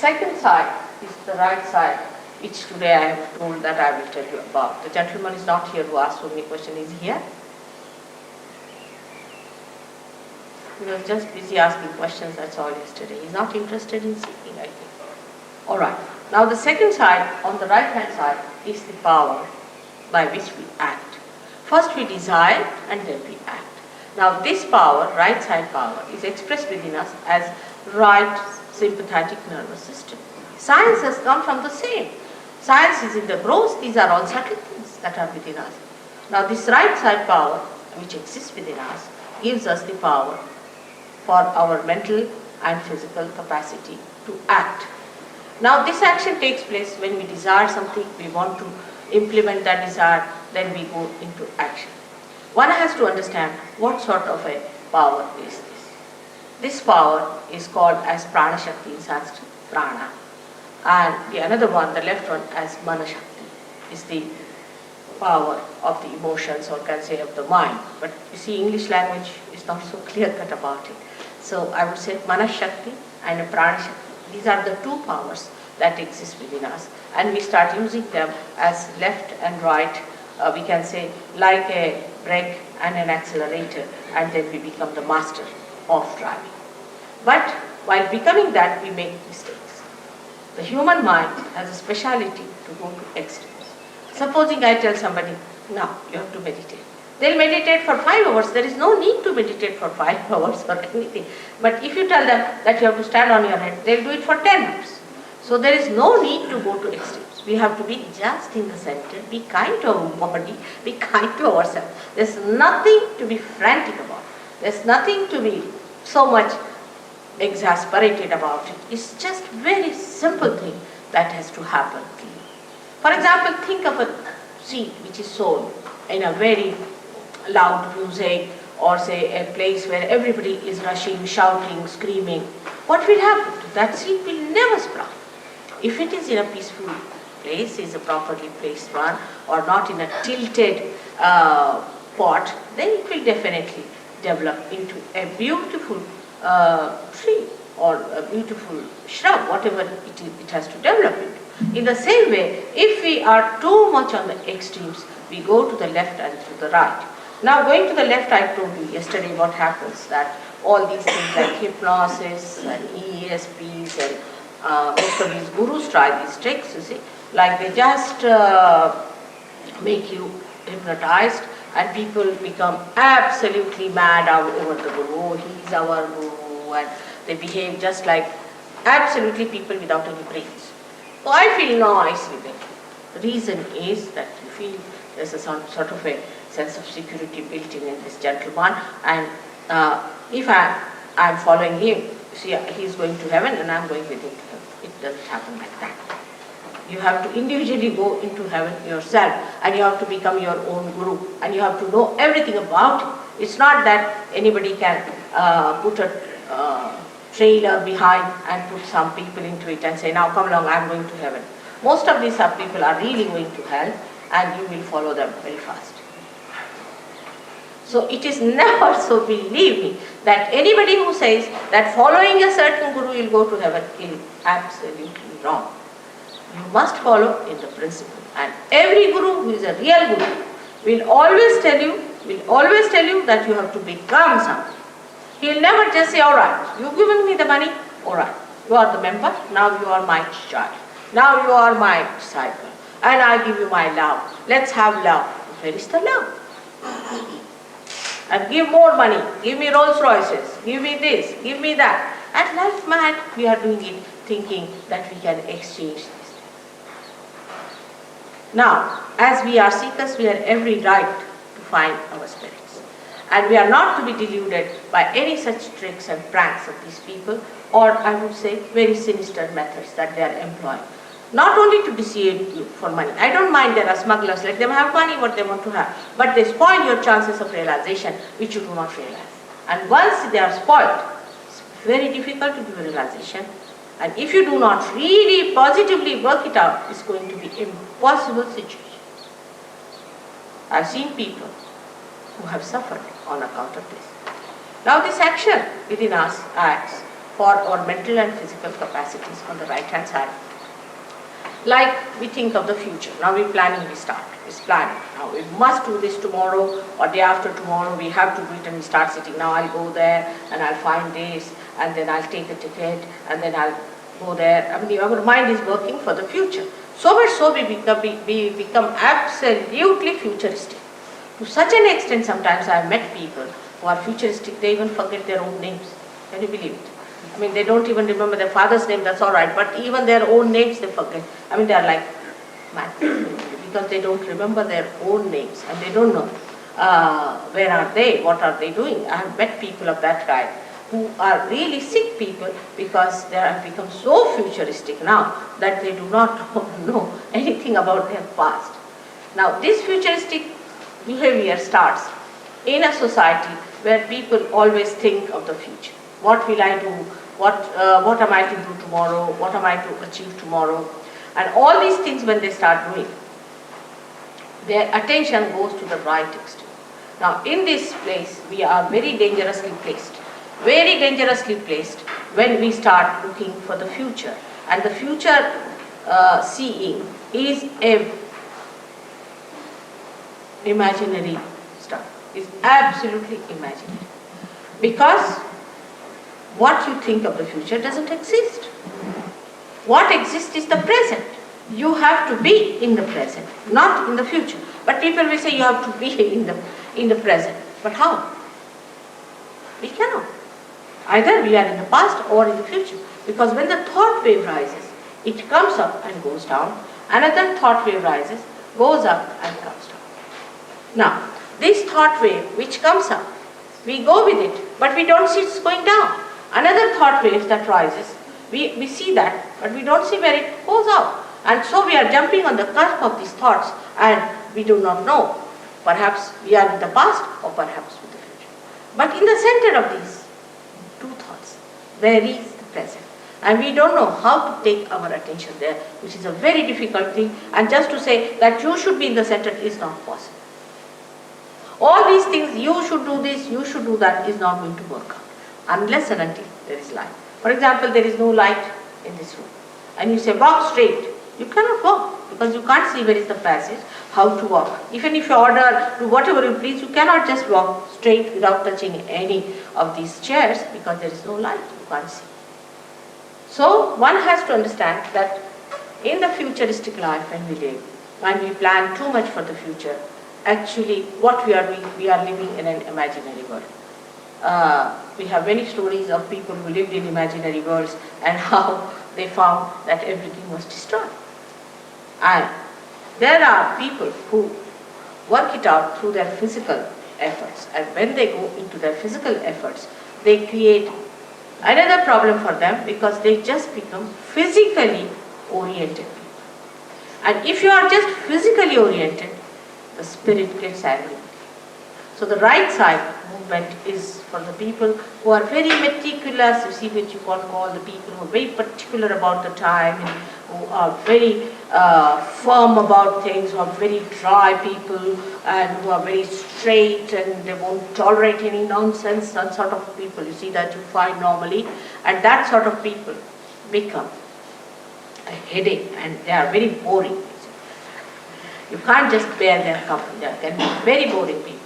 second side is the right side, which today I have told that I will tell you about. The gentleman is not here who asked so many questions. Is he here? He was just busy asking questions, that's all yesterday. He's not interested in speaking, I think. Alright, now the second side, on the right hand side, is the power by which we act. First we desire and then we act. Now this power, right side power, is expressed within us as right sympathetic nervous system. Science has come from the same. Science is in the growth, these are all subtle things that are within us. Now this right side power, which exists within us, gives us the power for our mental and physical capacity to act. Now this action takes place when we desire something, we want to implement that desire, then we go into action. One has to understand what sort of a power is this. This power is called as Prana Shakti in Sanskrit, Prana. And the another one, the left one, as Mana Shakti, is the power of the emotions, or can say of the mind. But you see, English language is not so clear-cut about it. So I would say Mana Shakti and Prana Shakti. These are the two powers that exist within us, and we start using them as left and right, we can say like a brake and an accelerator, and then we become the master of driving. But while becoming that, we make mistakes. The human mind has a speciality to go to extremes. Supposing I tell somebody, now you have to meditate. They'll meditate for 5 hours. There is no need to meditate for 5 hours or anything. But if you tell them that you have to stand on your head, they'll do it for 10 hours. So there is no need to go to extremes. We have to be just in the center, be kind to our body, be kind to ourselves. There's nothing to be frantic about. There's nothing to be so much exasperated about it. It's just very simple thing that has to happen. For example, think of a seed which is sown in a very loud music, or say a place where everybody is rushing, shouting, screaming. What will happen? That seed will never sprout. If it is in a peaceful place, is a properly placed one, or not in a tilted pot, then it will definitely develop into a beautiful tree or a beautiful shrub, whatever it has to develop into. In the same way, if we are too much on the extremes, we go to the left and to the right. Now going to the left, I told you yesterday what happens, that all these things like hypnosis and ESPs and most of these gurus try these tricks, you see, like they just make you hypnotized and people become absolutely mad over the guru. Oh, he's our guru, and they behave just like absolutely people without any brains. So I feel nice with it. The reason is that you feel there's a sort of a sense of security built in this gentleman, and if I'm following him, see, he's going to heaven and I'm going with him to heaven. It doesn't happen like that. You have to individually go into heaven yourself, and you have to become your own guru, and you have to know everything about it. It's not that anybody can put a trailer behind and put some people into it and say, now come along, I'm going to heaven. Most of these people are really going to hell, and you will follow them very fast. So it is never so, believe me, that anybody who says that following a certain guru will go to heaven is absolutely wrong. You must follow in the principle, and every guru who is a real guru will always tell you that you have to become something. He will never just say, all right, you've given me the money, all right, you are the member, now you are my child, now you are my disciple, and I give you my love, let's have love. Where is the love? And give more money, give me Rolls Royces, give me this, give me that. At life mad, we are doing it thinking that we can exchange these things. Now, as we are seekers, we have every right to find our spirits. And we are not to be deluded by any such tricks and pranks of these people, or I would say very sinister methods that they are employing. Not only to deceive you for money. I don't mind, there are smugglers, let them have money what they want to have. But they spoil your chances of realization, which you do not realize. And once they are spoiled, it's very difficult to give a realization. And if you do not really positively work it out, it's going to be an impossible situation. I've seen people who have suffered on account of this. Now this action within us acts for our mental and physical capacities on the right hand side. Like we think of the future. Now we're planning, we start. It's planning. Now we must do this tomorrow or day after tomorrow. We have to do it and we start sitting. Now I'll go there and I'll find this and then I'll take a ticket and then I'll go there. I mean, our mind is working for the future. So much so we become absolutely futuristic. To such an extent sometimes I have met people who are futuristic, they even forget their own names. Can you believe it? I mean, they don't even remember their father's name, that's all right, but even their own names they forget. I mean, they are like mad because they don't remember their own names and they don't know where are they, what are they doing. I have met people of that kind who are really sick people because they have become so futuristic now that they do not know anything about their past. Now, this futuristic behavior starts in a society where people always think of the future. What will I do? What am I to do tomorrow? What am I to achieve tomorrow? And all these things when they start doing, their attention goes to the right extreme. Now in this place we are very dangerously placed. Very dangerously placed when we start looking for the future. And the future seeing is a imaginary stuff. It's absolutely imaginary. Because what you think of the future doesn't exist. What exists is the present. You have to be in the present, not in the future. But people will say you have to be in the present. But how? We cannot. Either we are in the past or in the future. Because when the thought wave rises, it comes up and goes down. Another thought wave rises, goes up and comes down. Now, this thought wave which comes up, we go with it, but we don't see it's going down. Another thought wave that rises, we see that, but we don't see where it goes out. And so we are jumping on the cusp of these thoughts and we do not know. Perhaps we are in the past or perhaps in the future. But in the center of these two thoughts, there is the present. And we don't know how to take our attention there, which is a very difficult thing. And just to say that you should be in the center is not possible. All these things, you should do this, you should do that, is not going to work out. Unless and until there is light. For example, there is no light in this room. And you say, walk straight. You cannot walk because you can't see where is the passage, how to walk. Even if you order, do whatever you please, you cannot just walk straight without touching any of these chairs because there is no light, you can't see. So, one has to understand that in the futuristic life when we live, when we plan too much for the future, actually what we are doing, we are living in an imaginary world. We have many stories of people who lived in imaginary worlds and how they found that everything was destroyed. And there are people who work it out through their physical efforts, and when they go into their physical efforts, they create another problem for them because they just become physically oriented people. And if you are just physically oriented, the spirit gets angry. So the right side movement is for the people who are very meticulous, you see what you can call the people who are very particular about the time, and who are very firm about things, who are very dry people, and who are very straight and they won't tolerate any nonsense, that sort of people, you see that you find normally, and that sort of people become a headache and they are very boring. You can't just bear their company, they can be very boring people.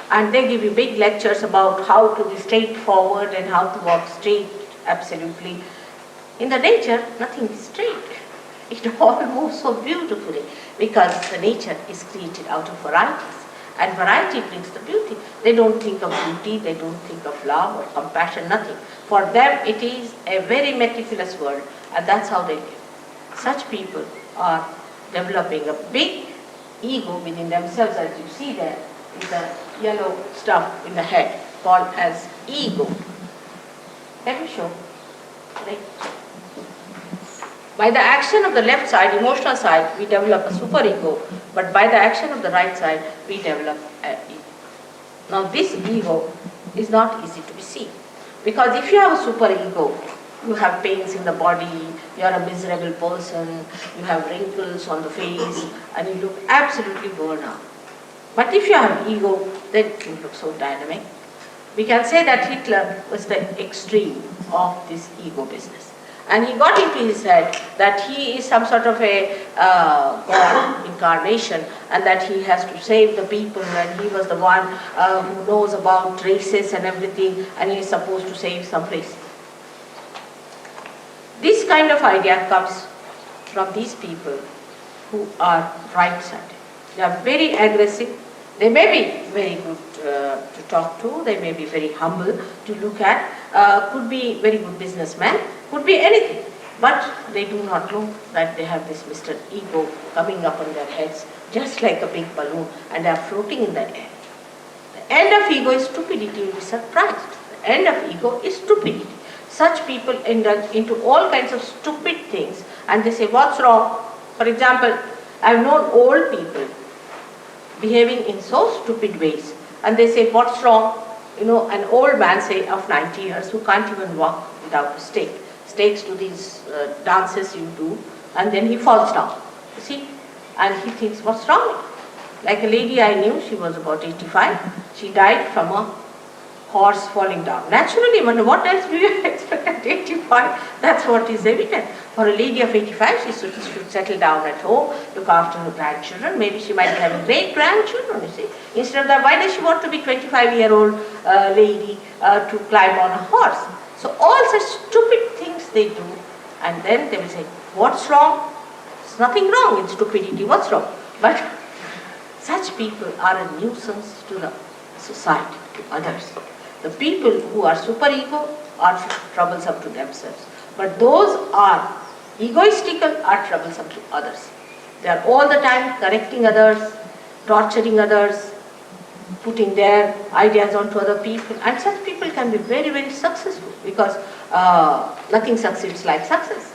And they give you big lectures about how to be straightforward and how to walk straight, absolutely. In the nature, nothing is straight. It all moves so beautifully because the nature is created out of varieties. And variety brings the beauty. They don't think of beauty, they don't think of love or compassion, nothing. For them, it is a very meticulous world, and that's how they live. Such people are developing a big ego within themselves, as you see there. Is the yellow stuff in the head called as ego. Let me show. Right. By the action of the left side, emotional side, we develop a superego, but by the action of the right side, we develop an ego. Now this ego is not easy to be seen, because if you have a superego, you have pains in the body, you are a miserable person, you have wrinkles on the face, and you look absolutely worn out. But if you have ego, then you look so dynamic. we can say that Hitler was the extreme of this ego business. And he got into his head that he is some sort of a God incarnation, and that he has to save the people, and he was the one who knows about races and everything, and he is supposed to save some race. This kind of idea comes from these people who are right-sided. They are very aggressive. They may be very good to talk to. They may be very humble to look at. Could be very good businessmen. Could be anything. But they do not know that they have this Mr. Ego coming up on their heads just like a big balloon, and they are floating in the air. The end of ego is stupidity. You will be surprised. The end of ego is stupidity. Such people indulge into all kinds of stupid things, and they say, what's wrong? For example, I've known old people behaving in so stupid ways, and they say, what's wrong? You know, an old man, say, of 90 years, who can't even walk without a stake, stakes to these dances you do, and then he falls down, you see, and he thinks, what's wrong? Like a lady I knew, she was about 85, she died from a horse falling down. Naturally, what else do you expect at 85? That's what is evident. For a lady of 85, she should settle down at home, look after her grandchildren. Maybe she might be having great-grandchildren, you see. Instead of that, why does she want to be 25-year-old lady to climb on a horse? So all such stupid things they do, and then they will say, what's wrong? There's nothing wrong in stupidity, what's wrong? But such people are a nuisance to the society, to others. The people who are superego are troublesome to themselves, but those are egoistical are troublesome to others. They are all the time correcting others, torturing others, putting their ideas onto other people, and such people can be very, very successful, because nothing succeeds like success.